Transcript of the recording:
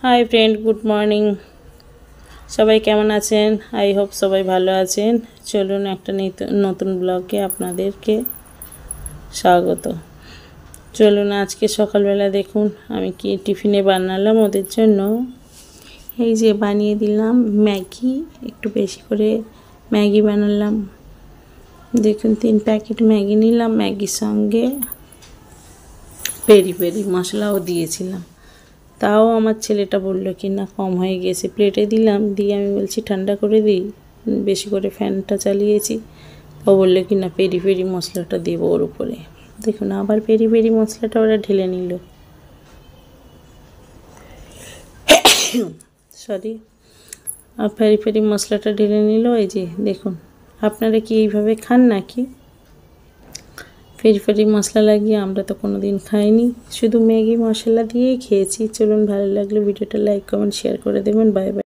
Hi friend, good morning. সবাই কেমন আছেন? আই হোপ সবাই ভালো আছেন। চলুন একটা নতুন ব্লগে আপনাদেরকে স্বাগত। চলুন আজকে সকালবেলা দেখুন আমি কি টিফিনে বানালাম ওদের জন্য। এই যে বানিয়ে দিলাম ম্যাগি, একটু বেশি করে ম্যাগি বানালাম। দেখুন 3 প্যাকেট ম্যাগি নিলাম, ম্যাগির সঙ্গে পেরি পেরি মশলাও দিয়েছিলাম। তাও আমার ছেলেটা বললো কি না কম হয়ে গেছে। প্লেটে দিলাম, দিয়ে আমি বলছি ঠান্ডা করে দিই, বেশি করে ফ্যানটা চালিয়েছি। ও বললো কি না পেরি পেরি মশলাটা দেবো ওর উপরে। দেখুন আবার পেরি পেরি মশলাটা ওরা ঢেলে নিল, সরি, আর পেরি পেরি মশলাটা ঢেলে নিল। এই যে দেখুন, আপনারা কি এইভাবে খান নাকি? পেরি পেরি মশলা লাগিয়ে আমরা তো কোনো দিন খাইনি, শুধু ম্যাগি মশলা দিয়েই খেয়েছি। চলুন, ভালো লাগলে ভিডিওটা লাইক কমেন্ট শেয়ার করে দেবেন। Bye bye.